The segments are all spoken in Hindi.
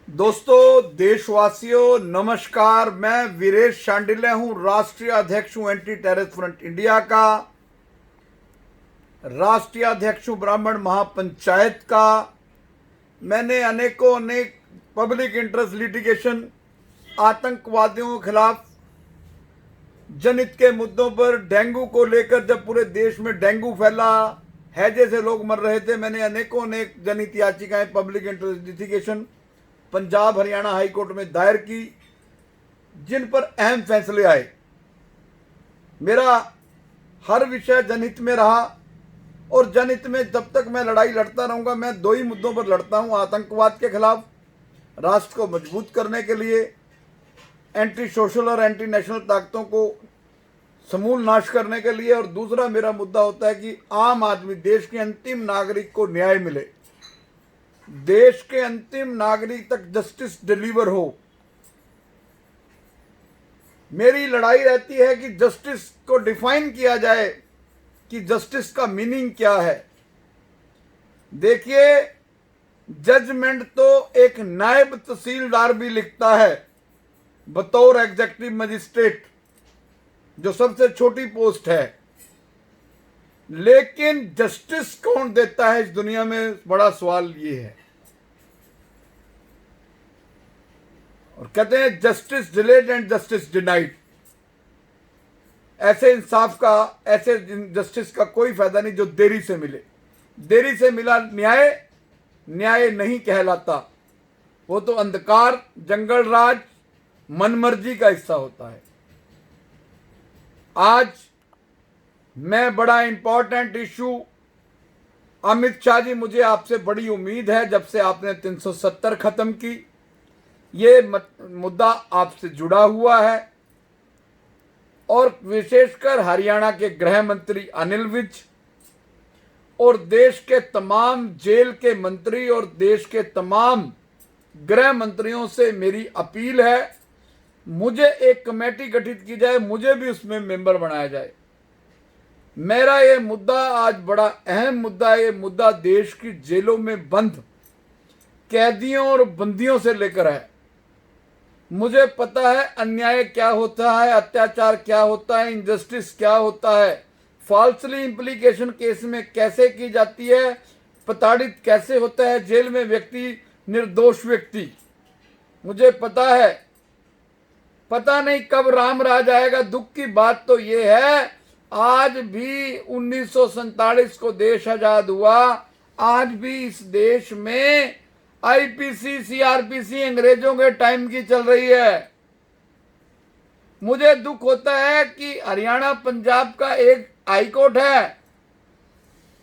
दोस्तों, देशवासियों, नमस्कार। मैं वीरेश शांडिल्य हूं, राष्ट्रीय अध्यक्ष हूं एंटी टेररिस्ट फ्रंट इंडिया का, राष्ट्रीय अध्यक्ष हूं ब्राह्मण महापंचायत का। मैंने अनेक पब्लिक इंटरेस्ट लिटिगेशन, आतंकवादियों के खिलाफ जनहित के मुद्दों पर, डेंगू को लेकर जब पूरे देश में डेंगू फैला, हैजे से लोग मर रहे थे, मैंने अनेक जनहित याचिकाएं, public interest litigation Punjab Haryana high court में दायर की, जिन पर अहम फैसले आए। मेरा हर विषय जनहित में रहा और जनहित में जब तक मैं लड़ाई लड़ता रहूंगा। मैं दो ही मुद्दों पर लड़ता हूं, आतंकवाद के खिलाफ राष्ट्र को मजबूत करने के लिए, एंटी सोशल और एंटी नेशनल ताकतों को समूल नाश करने के लिए, और दूसरा मेरा मुद्दा होता है कि आम आदमी, देश के अंतिम नागरिक को न्याय मिले, देश के अंतिम नागरिक तक जस्टिस डिलीवर हो। मेरी लड़ाई रहती है कि जस्टिस को डिफाइन किया जाए कि जस्टिस का मीनिंग क्या है। देखिए, जजमेंट तो एक नायब तहसीलदार भी लिखता है बतौर एग्जीक्यूटिव मजिस्ट्रेट, जो सबसे छोटी पोस्ट है, लेकिन जस्टिस कौन देता है इस दुनिया में, बड़ा सवाल ये है। और कहते हैं justice delayed and justice denied. ऐसे इंसाफ का, ऐसे जस्टिस का कोई फायदा नहीं जो देरी से मिले। देरी से मिला न्याय, न्याय नहीं कहलाता, वो तो अंधकार, जंगल राज, मनमर्जी का हिस्सा होता है। आज मैं बड़ा इंपॉर्टेंट इशू, अमित शाह जी, मुझे आपसे बड़ी उम्मीद है, जब से आपने 370 खत्म की, ये मुद्दा आपसे जुड़ा हुआ है, और विशेषकर हरियाणा के गृह मंत्री अनिल विज और देश के तमाम जेल के मंत्री और देश के तमाम गृह मंत्रियों से मेरी अपील है, मुझे एक कमेटी गठित की जाए, मुझे भी उसमें मेंबर बनाया जाए। मेरा ये मुद्दा आज बड़ा अहम मुद्दा है। ये मुद्दा देश की जेलों में बंद कैदियों और बंदियों से लेकर है। मुझे पता है अन्याय क्या होता है, अत्याचार क्या होता है, इनजस्टिस क्या होता है, फॉल्सली इम्प्लीकेशन केस में कैसे की जाती है, प्रताड़ित कैसे होता है जेल में व्यक्ति, निर्दोष व्यक्ति। मुझे पता है, पता नहीं कब राम राज आएगा। दुख की बात तो ये है, आज भी 1947 को देश आजाद हुआ, आज भी इस देश में आईपीसी, सीआरपीसी अंग्रेजों के टाइम की चल रही है। मुझे दुख होता है कि हरियाणा पंजाब का एक हाईकोर्ट है,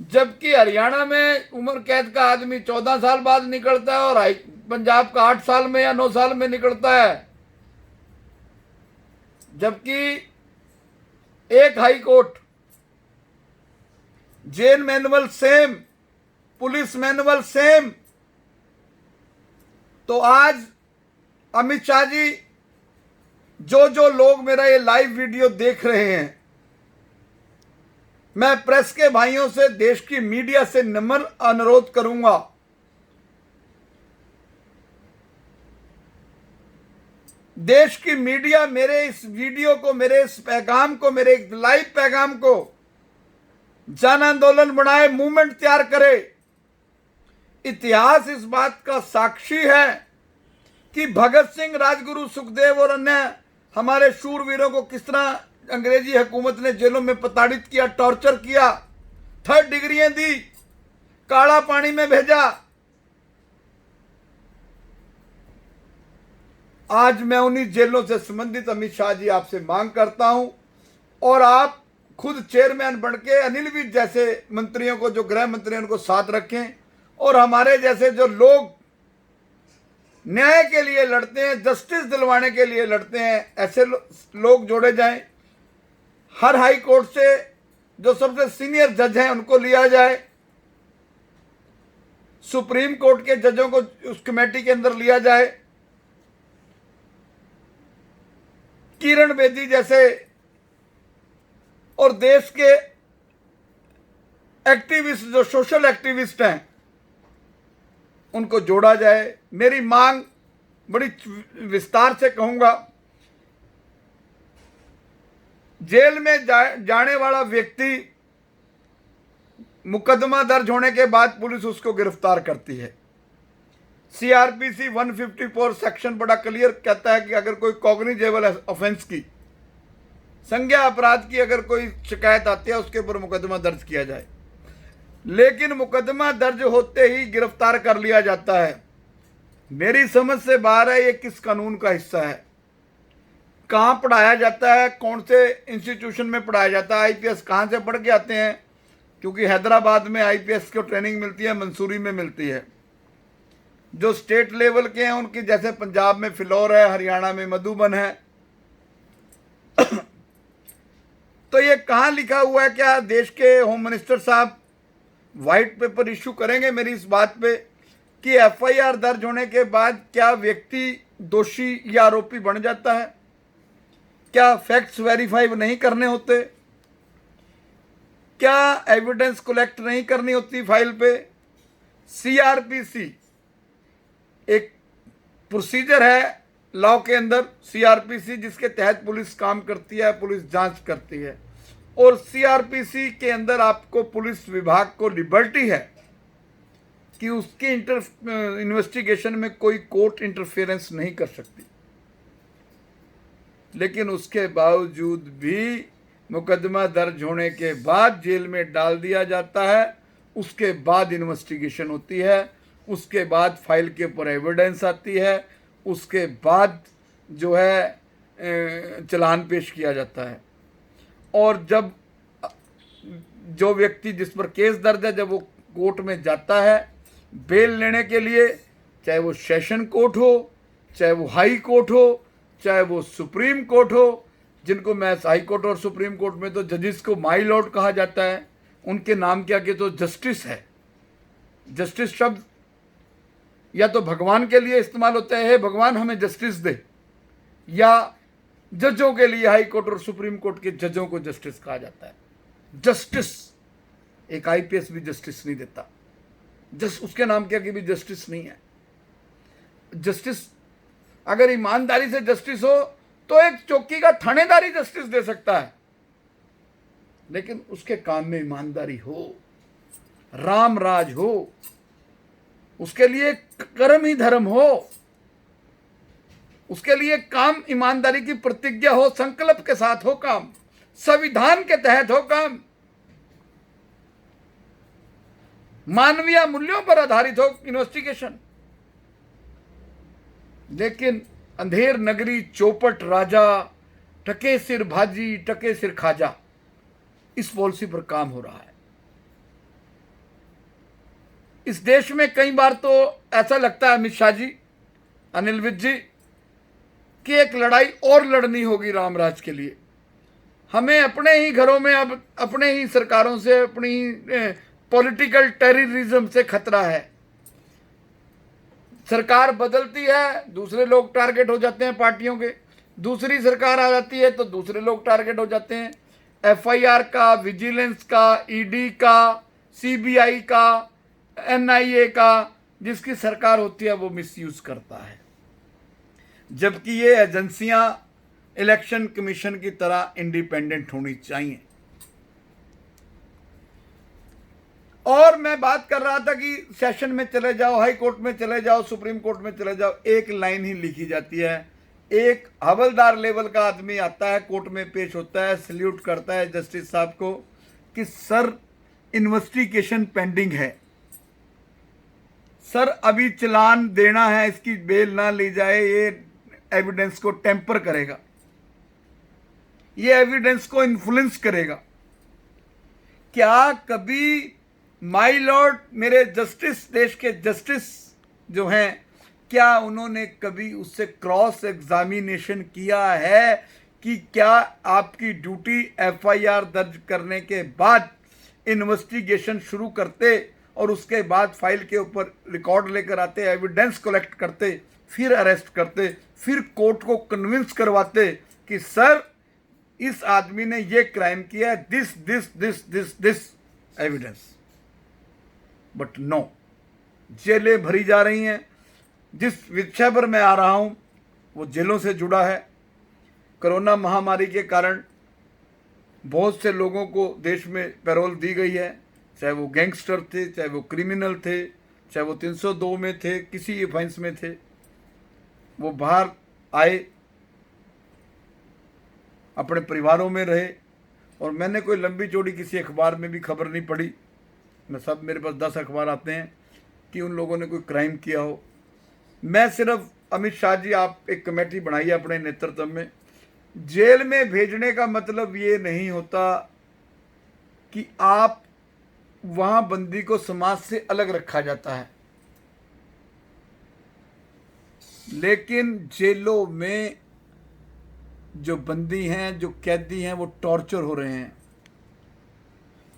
जबकि हरियाणा में उम्र कैद का आदमी 14 साल बाद निकलता है और पंजाब का 8 साल में या 9 साल में निकलता है। जबकि एक high court, jail manual same, police manual same. तो आज अमित शाह जी, जो लोग मेरा ये लाइव वीडियो देख रहे हैं, मैं प्रेस के भाइयों से, देश की मीडिया से नम्र अनुरोध करूंगा, देश की मीडिया मेरे इस वीडियो को, मेरे इस पैगाम को, मेरे लाइव पैगाम को जन आंदोलन बनाए, मूवमेंट तैयार करे। इतिहास इस बात का साक्षी है कि भगत सिंह, राजगुरु, सुखदेव और अन्य हमारे शूरवीरों को किस तरह अंग्रेजी हुकूमत ने जेलों में प्रताड़ित किया, टॉर्चर किया, 3rd डिग्रियां दी, काला पानी में भेजा। आज मैं उन्हीं जेलों से संबंधित अमित शाह जी आपसे मांग करता हूं, और आप खुद चेयरमैन बन के अनिल विज जैसे मंत्रियों को, जो गृह मंत्री हैं, उनको साथ रखें, और हमारे जैसे जो लोग न्याय के लिए लड़ते हैं, जस्टिस दिलवाने के लिए लड़ते हैं, ऐसे लोग जोड़े जाएं। हर हाई कोर्ट से जो सबसे सीनियर जज हैं उनको लिया जाए, सुप्रीम कोर्ट के जजों को उस कमेटी के अंदर लिया जाए, किरण बेदी जैसे, और देश के एक्टिविस्ट, जो सोशल एक्टिविस्ट हैं, उनको जोड़ा जाए। मेरी मांग बड़ी विस्तार से कहूंगा। जेल में जाने वाला व्यक्ति मुकदमा दर्ज होने के बाद पुलिस उसको गिरफ्तार करती है। सीआरपीसी 154 सेक्शन बड़ा क्लियर कहता है कि अगर कोई कॉग्निजेबल ऑफेंस की, संज्ञा अपराध की अगर कोई शिकायत आती है उसके ऊपर मुकदमा दर्ज किया जाए। लेकिन मुकदमा दर्ज होते ही गिरफ्तार कर लिया जाता है। मेरी समझ से बाहर है ये किस कानून का हिस्सा है, कहाँ पढ़ाया जाता है, कौन से इंस्टीट्यूशन में पढ़ाया जाता है। आईपीएस कहाँ से पढ़ के आते हैं, क्योंकि हैदराबाद में आईपीएस को ट्रेनिंग मिलती है, मंसूरी में मिलती है। जो स्टेट लेवल के हैं उनकी, जैसे पंजाब में फिलौर है, हरियाणा में मधुबन है। तो ये कहाँ लिखा हुआ है? क्या देश के होम मिनिस्टर साहब व्हाइट पेपर इश्यू करेंगे मेरी इस बात पे कि एफआईआर दर्ज होने के बाद क्या व्यक्ति दोषी या आरोपी बन जाता है? क्या फैक्ट्स वेरीफाई नहीं करने होते? क्या एविडेंस कलेक्ट नहीं करनी होती फाइल पे? सीआरपीसी एक प्रोसीजर है लॉ के अंदर, सीआरपीसी, जिसके तहत पुलिस काम करती है, पुलिस जांच करती है। और सीआरपीसी के अंदर आपको पुलिस विभाग को लिबर्टी है कि उसकी इन्वेस्टिगेशन में कोई कोर्ट इंटरफेरेंस नहीं कर सकती। लेकिन उसके बावजूद भी मुकदमा दर्ज होने के बाद जेल में डाल दिया जाता है। उसके बाद इन्वेस्टिगेशन होती है, उसके बाद फाइल के ऊपर एविडेंस आती है, उसके बाद जो है चालान पेश किया जाता है। और जब जो व्यक्ति जिस पर केस दर्ज है, जब वो कोर्ट में जाता है बेल लेने के लिए, चाहे वो सेशन कोर्ट हो, चाहे वो हाई कोर्ट हो, चाहे वो सुप्रीम कोर्ट हो, जिनको मैं हाई कोर्ट और सुप्रीम कोर्ट में तो जजेस को माई लॉर्ड कहा जाता है, उनके नाम के आगे तो जस्टिस है। जस्टिस शब्द या तो भगवान के लिए इस्तेमाल होता है, हे भगवान हमें जस्टिस दे, या जजों के लिए हाई कोर्ट और सुप्रीम कोर्ट के जजों को जस्टिस कहा जाता है। जस्टिस, एक आईपीएस भी जस्टिस नहीं देता, उसके नाम के आगे भी जस्टिस नहीं है। जस्टिस अगर ईमानदारी से जस्टिस हो तो एक चौकी का थानेदारी जस्टिस दे सकता है, लेकिन उसके काम में ईमानदारी हो, राम राज हो, उसके लिए कर्म ही धर्म हो, उसके लिए काम ईमानदारी की प्रतिज्ञा हो, संकल्प के साथ हो काम, संविधान के तहत हो काम, मानवीय मूल्यों पर आधारित हो इन्वेस्टिगेशन। लेकिन अंधेर नगरी चौपट राजा, टके सिर भाजी टके सिर खाजा, इस पॉलिसी पर काम हो रहा है। इस देश में कई बार तो ऐसा लगता है अमित शाह जी, अनिल विज जी, कि एक लड़ाई और लड़नी होगी रामराज के लिए। हमें अपने ही घरों में अब अपने ही सरकारों से, अपनी पॉलिटिकल टेररिज्म से खतरा है। सरकार बदलती है, दूसरे लोग टारगेट हो जाते हैं पार्टियों के, दूसरी सरकार आ जाती है तो दूसरे लोग टारगेट हो जाते हैं। एफआईआर का, विजिलेंस का, ईडी का, सीबीआई का, एनआईए का, जिसकी सरकार होती है वो मिसयूज करता है। जबकि ये एजेंसियां इलेक्शन कमीशन की तरह इंडिपेंडेंट होनी चाहिए। और मैं बात कर रहा था कि सेशन में चले जाओ, हाई कोर्ट में चले जाओ, सुप्रीम कोर्ट में चले जाओ, एक लाइन ही लिखी जाती है। एक हवलदार लेवल का आदमी आता है, कोर्ट में पेश होता है, सल्यूट करता है जस्टिस साहब को कि सर इन्वेस्टिगेशन पेंडिंग है, सर अभी चालान देना है, इसकी बेल ना ली जाए, ये एविडेंस को टेम्पर करेगा, ये एविडेंस को इन्फ्लुएंस करेगा। क्या कभी माय लॉर्ड, मेरे जस्टिस, देश के जस्टिस जो हैं, क्या उन्होंने कभी उससे क्रॉस एग्जामिनेशन किया है कि क्या आपकी ड्यूटी एफआईआर दर्ज करने के बाद इन्वेस्टिगेशन शुरू करते और उसके बाद फाइल के ऊपर रिकॉर्ड लेकर आते, एविडेंस कलेक्ट करते, फिर अरेस्ट करते, फिर कोर्ट को कन्विंस करवाते कि सर इस आदमी ने ये क्राइम किया है, this this this this this evidence. But no, जेलें भरी जा रही हैं, जिस विषय पर मैं आ रहा हूं वो जेलों से जुड़ा है। कोरोना महामारी के कारण बहुत से लोगों को देश में पैरोल दी गई है, चाहे वो गैंगस्टर थे, चाहे वो क्रिमिनल थे, चाहे वो 302 में थे, किसी ऑफेंस में थे, वो बाहर आए, अपने परिवारों में रहे। और मैंने कोई लंबी चौड़ी किसी अखबार में भी खबर नहीं पढ़ी, मैं सब मेरे पास 10 अखबार आते हैं कि उन लोगों ने कोई क्राइम किया हो। मैं सिर्फ अमित शाह जी, आप एक कमेटी बनाइए अपने नेतृत्व में। जेल में भेजने का मतलब ये नहीं होता कि आप वहां बंदी को समाज से अलग रखा जाता है, लेकिन जेलों में जो बंदी हैं, जो कैदी हैं, वो टॉर्चर हो रहे हैं।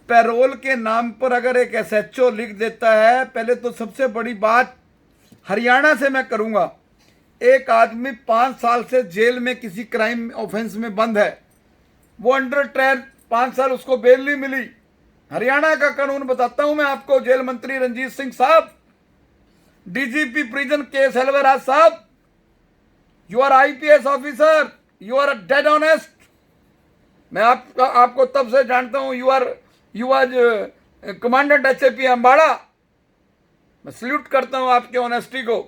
पैरोल के नाम पर अगर एक एसएचओ लिख देता है, पहले तो सबसे बड़ी बात हरियाणा से मैं करूंगा, एक आदमी 5 साल से जेल में किसी क्राइम ऑफेंस में बंद है, वो अंडर ट्रायल 5 साल उसको बेल नहीं मिली। हरियाणा का कानून बताता हूं मैं आपको, जेल मंत्री रंजीत सिंह साहब, डीजीपी प्रिजन के सेल्वराज साहब, you are IPS officer, you are dead honest. मैं आपको तब से जानता हूं, you are commandant HAP Ambada. मैं सल्यूट करता हूं आपके ऑनेस्टी को।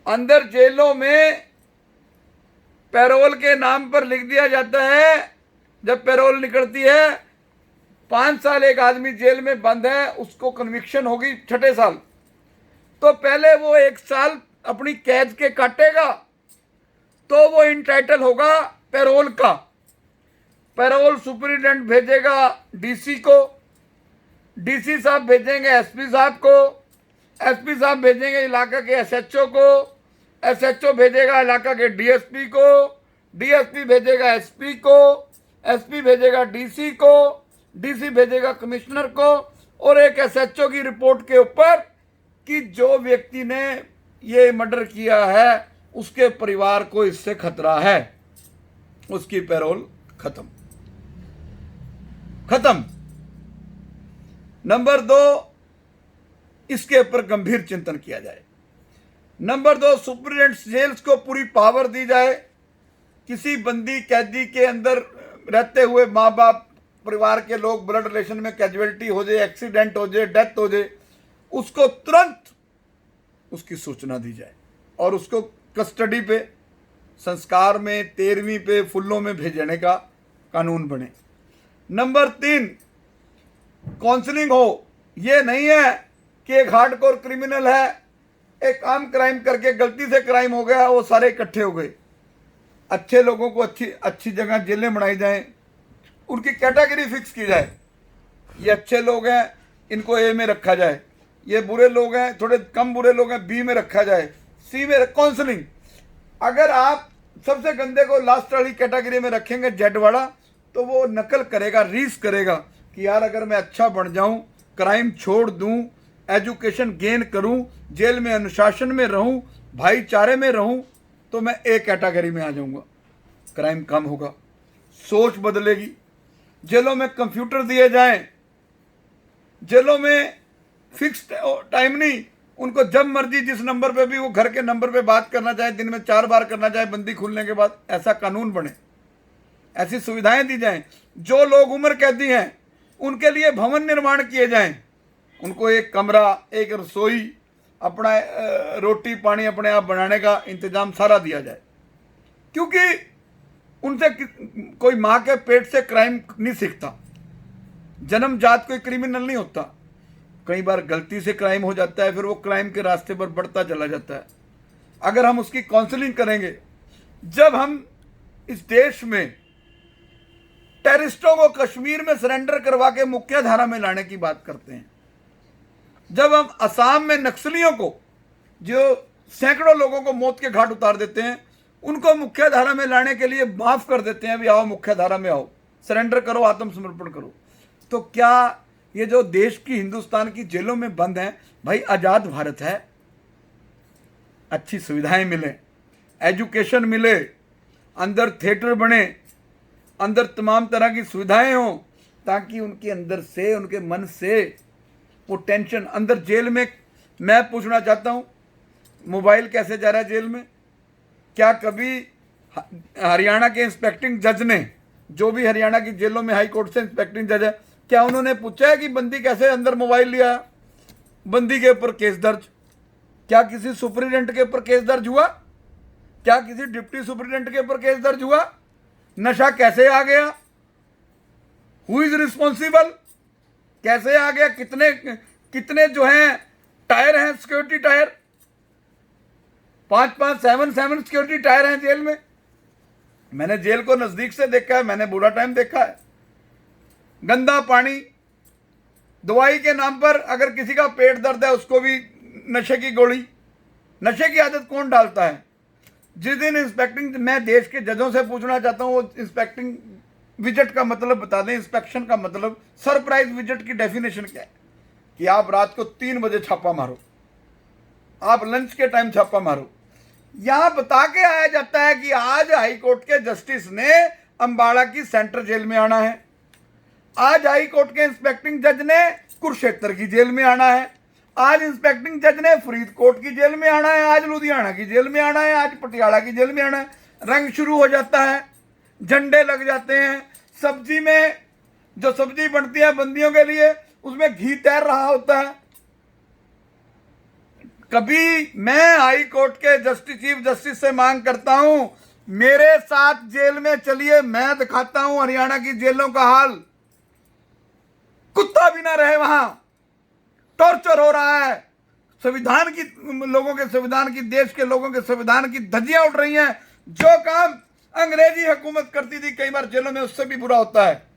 अंदर जेलों में पैरोल के नाम पर लिख दिया जाता है, जब पैरोल निकलती है 5 साल एक आदमी जेल में बंद है, उसको कन्विक्शन होगी 6ठे साल, तो पहले वो 1 साल अपनी कैद के काटेगा, तो वो इंटाइटल होगा पैरोल का। पैरोल सुपरिटेंडेंट भेजेगा डीसी को, डीसी साहब भेजेंगे एसपी साहब को, एसपी साहब भेजेंगे इलाका के एसएचओ को, एसएचओ भेजेगा इलाका के डीएसपी को, डीएसपी भेजेगा एसपी को, एसपी भेजेगा डीसी को, डीसी भेजेगा कमिश्नर को, और एक एसएचओ की रिपोर्ट के ऊपर कि जो व्यक्ति ने ये मर्डर किया है उसके परिवार को इससे खतरा है, उसकी पैरोल खत्म। नंबर 2, इसके ऊपर गंभीर चिंतन किया जाए। नंबर 2, सुपरिटेंडेंट जेल्स को पूरी पावर दी जाए। किसी बंदी कैदी के अंदर रहते हुए माँ बाप, परिवार के लोग ब्लड रिलेशन में कैजुअलिटी हो जाए, एक्सीडेंट हो जाए, डेथ हो जाए, उसको तुरंत उसकी सूचना दी जाए और उसको कस्टडी पे, संस्कार में, 13वीं पे, फुल्लों में भेजने का कानून बने। नंबर 3, काउंसलिंग हो। ये नहीं है कि एक हार्डकोर क्रिमिनल है, एक आम क्राइम करके गलती से क्राइम हो गया, वो सारे इकट्ठे हो गए। अच्छे लोगों को अच्छी जगह जेलें बनाई जाएं, उनकी कैटेगरी फिक्स की जाए। ये अच्छे लोग हैं, इनको ए में रखा जाए, ये बुरे लोग हैं, थोड़े कम बुरे लोग हैं, बी में रखा जाए, सी में। काउंसलिंग, अगर आप सबसे गंदे को लास्ट वाली कैटेगरी में रखेंगे, जेड वाला, तो वो नकल करेगा, रीस करेगा कि यार अगर मैं अच्छा बन जाऊं, क्राइम छोड़ दूं, एजुकेशन गेन करूं, जेल में अनुशासन में रहूं, भाईचारे में रहूं, तो मैं ए कैटेगरी में आ जाऊंगा, क्राइम कम होगा, सोच बदलेगी। जेलों में कंप्यूटर दिए जाएं, जेलों में फिक्स टाइम नहीं, उनको जब मर्जी जिस नंबर पे भी वो घर के नंबर पे बात करना चाहे, दिन में 4 बार करना चाहे बंदी खुलने के बाद, ऐसा कानून बने, ऐसी सुविधाएं दी जाएं। जो लोग उम्र कैदी हैं उनके लिए भवन निर्माण किए जाएं, उनको एक कमरा, एक रसोई, अपना रोटी पानी अपने आप बनाने का इंतजाम सारा दिया जाए, क्योंकि उनसे कोई माँ के पेट से क्राइम नहीं सीखता, जन्मजात कोई क्रिमिनल नहीं होता, कई बार गलती से क्राइम हो जाता है, फिर वो क्राइम के रास्ते पर बढ़ता चला जाता है। अगर हम उसकी काउंसलिंग करेंगे, जब हम इस देश में टेररिस्टों को कश्मीर में सरेंडर करवा के मुख्य धारा में लाने की बात करते हैं, जब हम असम में नक्सलियों को, जो सैकड़ों लोगों को मौत के घाट उतार देते हैं, उनको मुख्य धारा में लाने के लिए माफ कर देते हैं, भी आओ मुख्य धारा में आओ, सरेंडर करो, आत्मसमर्पण करो, तो क्या ये जो देश की, हिंदुस्तान की जेलों में बंद हैं, भाई आजाद भारत है, अच्छी सुविधाएं मिले, एजुकेशन मिले, अंदर थिएटर बने, अंदर तमाम तरह की सुविधाएं हों, ताकि उनके अंदर से, उनके मन से वो टेंशन, अंदर जेल में मैं पूछना चाहता हूं, मोबाइल कैसे जा रहा है जेल में? क्या कभी हरियाणा के इंस्पेक्टिंग जज ने, जो भी हरियाणा की जेलों में हाई कोर्ट से इंस्पेक्टिंग जज है, क्या उन्होंने पूछा है कि बंदी कैसे अंदर मोबाइल लिया? बंदी के ऊपर केस दर्ज? क्या किसी सुपरिटेंडेंट के ऊपर केस दर्ज हुआ? क्या किसी डिप्टी सुपरिटेंडेंट के ऊपर केस दर्ज हुआ? नशा कैसे आ गया? Who is responsible? कैसे आ गया? कितने कितने जो हैं टायर हैं, सिक्योरिटी टायर, 5-5 7 सिक्योरिटी टायर हैं जेल में। मैंने जेल को नजदीक से देखा है, मैंने बुरा टाइम देखा है। गंदा पानी, दवाई के नाम पर अगर किसी का पेट दर्द है उसको भी नशे की गोली। नशे की आदत कौन डालता है? जिस दिन इंस्पेक्टिंग, मैं देश के जजों से पूछना चाहता हूं, वो इंस्पेक्टिंग विजिट का मतलब बता दें। इंस्पेक्शन का मतलब, सरप्राइज विजिट की डेफिनेशन क्या है? कि आप रात को 3 बजे छापा मारो, आप लंच के टाइम छापा मारो। यहां बता के आया जाता है कि आज हाई कोर्ट के जस्टिस ने अंबाला की सेंट्रल जेल में आना है, आज हाई कोर्ट के इंस्पेक्टिंग जज ने कुरुक्षेत्र की जेल में आना है, आज इंस्पेक्टिंग जज ने फरीदकोट की जेल में आना है, आज लुधियाना की जेल में आना है, आज पटियाला की जेल में आना है। रंग शुरू हो जाता है, झंडे लग जाते हैं। सब्जी में जो सब्जी बनती है बंदियों के लिए, उसमें घी तैर रहा होता है। कभी मैं हाई कोर्ट के चीफ जस्टिस से मांग करता हूं, मेरे साथ जेल में चलिए, मैं दिखाता हूं हरियाणा की जेलों का हाल। कुत्ता भी ना रहे वहां, टॉर्चर हो रहा है। संविधान की, लोगों के संविधान की, देश के लोगों के संविधान की धज्जियां उड़ रही हैं। जो काम अंग्रेजी हुकूमत करती थी कई बार जेलों में, उससे भी बुरा होता है।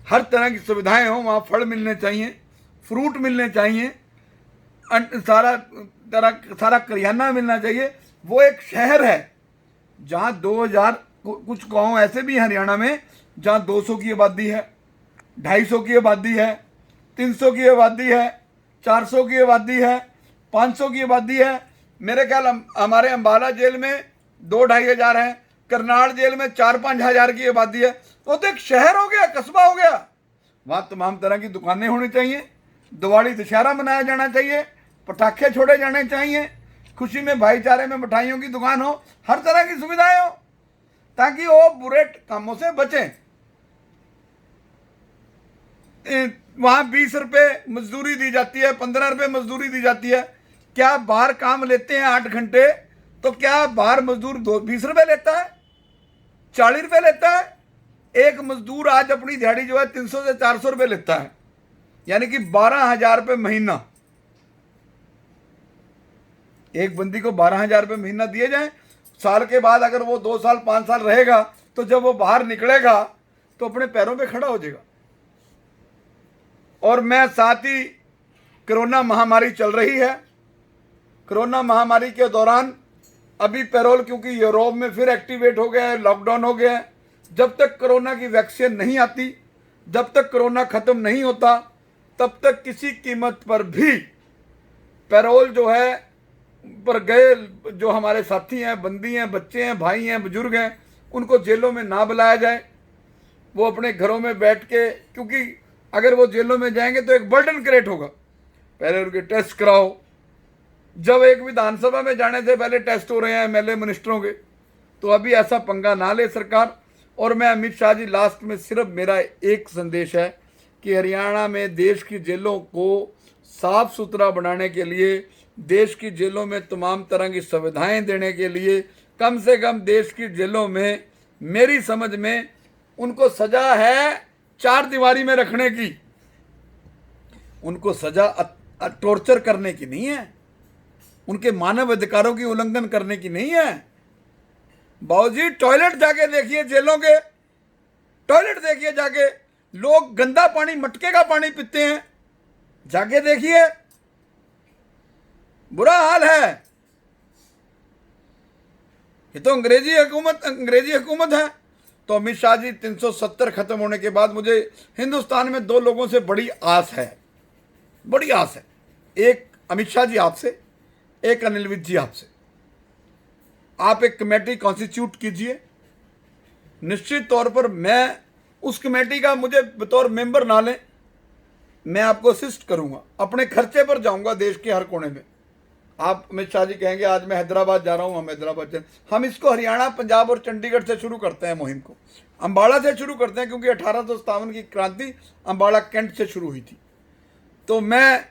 हर तरह की सुविधाएं हो, वहां फल मिलने चाहिए, फ्रूट मिलने चाहिए, सारा करियाना मिलना चाहिए। वो एक शहर है जहां 2000, कुछ गांव ऐसे भी हरियाणा में जहां 200 की आबादी है, 250 की आबादी है, 300 की आबादी है, 400 की आबादी है, 500 की आबादी है। मेरे ख्याल हमारे अंबाला जेल में 2-2.5 हजार है, करनाल जेल में 4-5 हजार की आबादी है। वो तो एक शहर हो गया, कस्बा हो गया। वहां तमाम तरह की दुकानें होनी चाहिए, दिवाली दशहरा मनाया जाना चाहिए, पटाखे छोड़े जाने चाहिए, खुशी में भाईचारे में मिठाइयों की दुकान हो, हर तरह की सुविधाएं हो, ताकि वो बुरे कामों से बचें। वहां 20 रुपए मजदूरी दी जाती है, 15 रुपए मजदूरी दी जाती है। क्या बाहर काम लेते हैं 8 घंटे, तो क्या बाहर मजदूर 20 रुपए लेता है, 40 रुपए लेता है? एक मजदूर आज अपनी दिहाड़ी जो है 300 से 400 रुपए लेता है, यानी कि 12,000 रुपए महीना। एक बंदी को 12,000 रुपए महीना दिए जाए, साल के बाद अगर वो 2 साल 5 साल रहेगा, तो जब वो बाहर निकलेगा तो अपने पैरों पे खड़ा हो जाएगा। और मैं साथ ही, कोरोना महामारी चल रही है, कोरोना महामारी के दौरान अभी पैरोल, क्योंकि यूरोप में फिर एक्टिवेट हो गया है, लॉकडाउन हो गया है। जब तक कोरोना की वैक्सीन नहीं आती, जब तक कोरोना खत्म नहीं होता, तब तक किसी कीमत पर भी पैरोल जो है पर गए जो हमारे साथी हैं, बंदी हैं, बच्चे हैं, भाई हैं, बुजुर्ग हैं, उनको जेलों में ना बुलाया जाए। वो अपने घरों में बैठ के, क्योंकि अगर वो जेलों में जाएंगे तो एक बर्डन क्रिएट होगा। पहले उनके टेस्ट कराओ, जब एक विधानसभा में जाने से पहले टेस्ट हो रहे हैं एमएलए मिनिस्टरों के, तो अभी ऐसा पंगा ना ले सरकार। और मैं अमित शाह जी, लास्ट में सिर्फ मेरा एक संदेश है कि हरियाणा में देश की जेलों को साफ सुथरा बनाने के लिए, देश की जेलों में तमाम तरह की सुविधाएं देने के लिए, कम से कम देश की जेलों में, मेरी समझ में, उनको सजा है 4 दीवारी में रखने की। उनको सजा टॉर्चर करने की नहीं है, उनके मानव अधिकारों की उल्लंघन करने की नहीं है। बाबूजी, टॉयलेट जाके देखिए, जेलों के टॉयलेट देखिए जाके, लोग गंदा पानी, मटके का पानी पीते हैं, जाके देखिए, बुरा हाल है। ये तो अंग्रेजी हुकूमत है। तो अमित शाह जी, 370 खत्म होने के बाद मुझे हिंदुस्तान में 2 लोगों से बड़ी आस है, बड़ी आस है। एक अमित शाह जी आपसे, एक अनिल विज जी आपसे। आप एक कमेटी कॉन्स्टिट्यूट कीजिए। निश्चित तौर पर मैं उस कमेटी का, मुझे बतौर मेंबर ना लें, मैं आपको असिस्ट करूंगा, अपने खर्चे पर जाऊंगा देश के हर कोने में। आप अमित शाह जी कहेंगे आज मैं हैदराबाद जा रहा हूं, हम हैदराबाद हम इसको हरियाणा, पंजाब और चंडीगढ़ से शुरू करते हैं मुहिम को। अंबाला से शुरू करते हैं क्योंकि 1857 की क्रांति अंबाला कैंट से शुरू हुई थी। तो मैं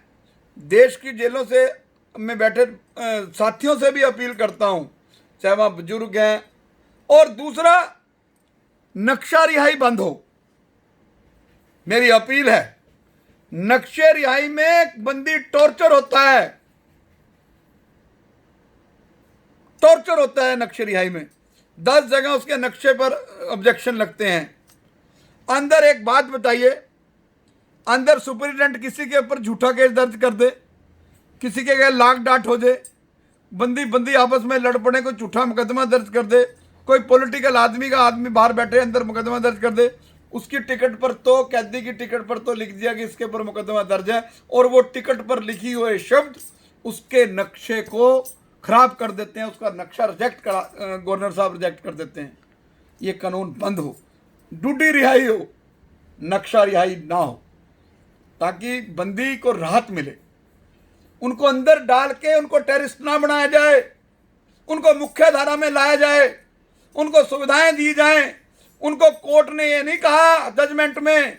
देश की जेलों से में बैठे साथियों से भी अपील करता हूं, चाहे वहां बुजुर्ग हैं। और दूसरा, नक्शा रिहाई बंद हो, मेरी अपील है। नक्शे रिहाई में बंदी टॉर्चर होता है, टॉर्चर होता है नक्शे रिहाई में। 10 जगह उसके नक्शे पर ऑब्जेक्शन लगते हैं। अंदर एक बात बताइए, अंदर सुपरिटेंडेंट किसी के ऊपर झूठा केस दर्ज कर दे, किसी के गए लाख डांट हो जाए, बंदी आपस में लड़ पड़े, कोई झूठा मुकदमा दर्ज कर दे, कोई पॉलिटिकल आदमी बाहर बैठे अंदर मुकदमा दर्ज कर दे, उसकी टिकट पर तो, कैदी की टिकट पर तो लिख दिया कि इसके ऊपर मुकदमा दर्ज है, और वो टिकट पर लिखी हुए शब्द उसके नक्शे को खराब कर देते हैं, उसका नक्शा रिजेक्ट करा, गवर्नर साहब रिजेक्ट कर देते हैं। ये कानून बंद हो, डूडी रिहाई हो, नक्शा रिहाई ना हो, ताकि बंदी को राहत मिले। उनको अंदर डाल के उनको टेररिस्ट ना बनाया जाए, उनको मुख्य धारा में लाया जाए, उनको सुविधाएं दी जाएं। उनको कोर्ट ने ये नहीं कहा जजमेंट में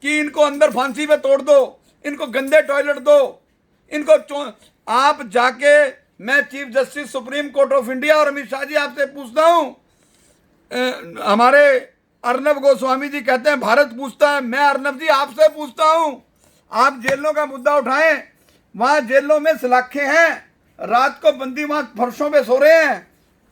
कि इनको अंदर फांसी पे तोड़ दो, इनको गंदे टॉयलेट दो, इनको आप जाके, मैं chief justice supreme court of India और अमित शाह जी आपसे पूछता हूं, हमारे अर्नब गोस्वामी जी कहते हैं भारत पूछता है, मैं अर्नब जी आपसे पूछता हूं, आप जेलों का मुद्दा उठाएं। वहां जेलों में सलाखें हैं, रात को बंदी वहां फर्शों पे सो रहे हैं,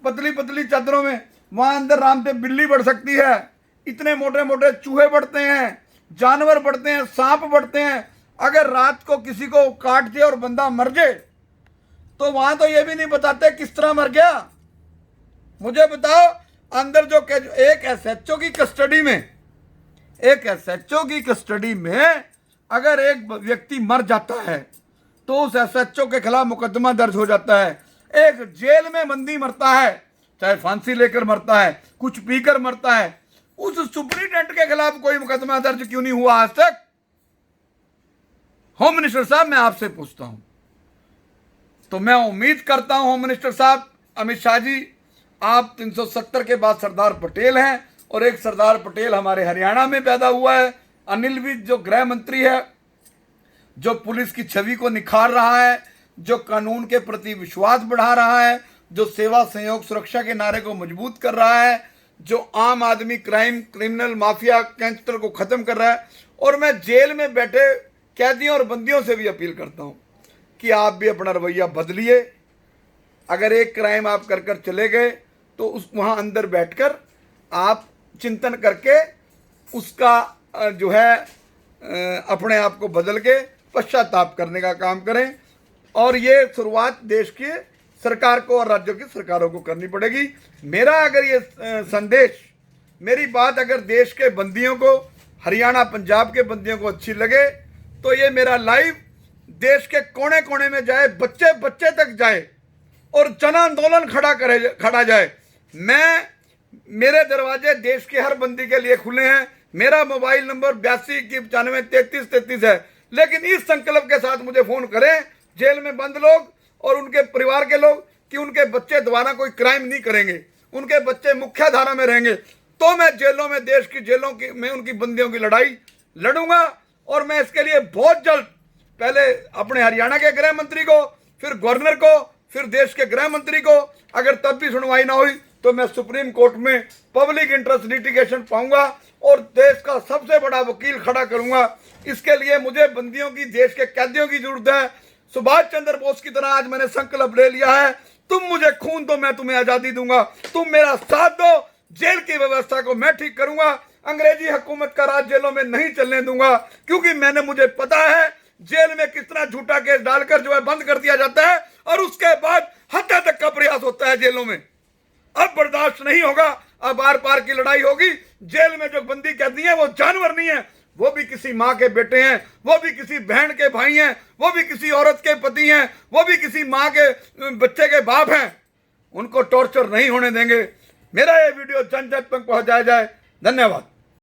पतली पतली चादरों में, वहां अंदर आराम से बिल्ली बढ़ सकती है, इतने मोटे मोटे चूहे बढ़ते हैं, जानवर बढ़ते हैं, सांप बढ़ते हैं। अगर रात को किसी को काट दे और बंदा मर जाए तो वहां तो ये भी नहीं बताते किस तरह मर गया। मुझे बताओ, अंदर जो एक एसएचओ की कस्टडी में, एक एसएचओ की कस्टडी में अगर एक व्यक्ति मर जाता है तो उस एसएचओ के खिलाफ मुकदमा दर्ज हो जाता है। एक जेल में बंदी मरता है, चाहे फांसी लेकर मरता है, कुछ पीकर मरता है, उस सुपरिटेंडेंट के खिलाफ कोई मुकदमा दर्ज क्यों नहीं हुआ आज तक? होम मिनिस्टर साहब, मैं आपसे पूछता हूं। तो मैं उम्मीद करता हूं होम मिनिस्टर साहब अमित शाह जी, आप 370 के बाद सरदार पटेल हैं, और एक सरदार पटेल हमारे हरियाणा में पैदा हुआ है, अनिल विज, जो गृह मंत्री है, जो पुलिस की छवि को निखार रहा है, जो कानून के प्रति विश्वास बढ़ा रहा है, जो सेवा, सहयोग, सुरक्षा के नारे को मजबूत कर रहा है, जो आम आदमी, क्राइम, क्रिमिनल, माफिया, गैंगस्टर को खत्म कर रहा है। और मैं जेल में बैठे कैदियों और बंदियों से भी अपील करता हूं कि आप भी अपना रवैया बदलिए। अगर एक क्राइम आप कर कर चले गए तो उस वहाँ अंदर बैठकर आप चिंतन करके उसका जो है अपने आप को बदल के पश्चाताप करने का काम करें। और ये शुरुआत देश की सरकार को और राज्यों की सरकारों को करनी पड़ेगी। मेरा अगर ये संदेश, मेरी बात अगर देश के बंदियों को, हरियाणा, पंजाब के बंदियों को अच्छी लगे तो ये मेरा लाइव देश के कोने कोने में जाए, बच्चे बच्चे तक जाए और जन आंदोलन खड़ा जाए। मेरे दरवाजे देश के हर बंदी के लिए खुले हैं। मेरा मोबाइल नंबर 8291933333 है। लेकिन इस संकल्प के साथ मुझे फोन करें जेल में बंद लोग और उनके परिवार के लोग कि उनके बच्चे दोबारा कोई क्राइम नहीं करेंगे, उनके बच्चे मुख्य धारा में रहेंगे, तो मैं जेलों में, देश की जेलों की में उनकी बंदियों की लड़ाई लड़ूंगा। और मैं इसके लिए बहुत जल्द पहले अपने हरियाणा के गृह मंत्री को, फिर गवर्नर को, फिर देश के गृह मंत्री को, अगर तब भी सुनवाई ना हुई तो मैं सुप्रीम कोर्ट में पब्लिक इंटरेस्ट लिटिगेशन पाऊंगा और देश का सबसे बड़ा वकील खड़ा करूंगा। इसके लिए मुझे बंदियों की, देश के कैदियों की जरूरत है। सुभाष चंद्र बोस की तरह आज मैंने संकल्प ले लिया है, तुम मुझे खून दो, मैं तुम्हें आजादी दूंगा, तुम मेरा साथ दो, जेल की व्यवस्था को मैं ठीक करूंगा, अंग्रेजी हुकूमत का राज जेलों में नहीं चलने दूंगा। क्योंकि मुझे पता है जेल में किस तरह झूठा केस डालकर जो है बंद कर दिया जाता है और उसके बाद हत्या तक का प्रयास होता है जेलों में। अब बर्दाश्त नहीं होगा, अब आर पार की लड़ाई होगी। जेल में जो बंदी कैदी है वो जानवर नहीं है, वो भी किसी माँ के बेटे हैं, वो भी किसी बहन के भाई हैं, वो भी किसी औरत के पति हैं, वो भी किसी माँ के बच्चे के बाप हैं। उनको टॉर्चर नहीं होने देंगे। मेरा ये वीडियो जन जन तक पहुंचाया जाए। धन्यवाद।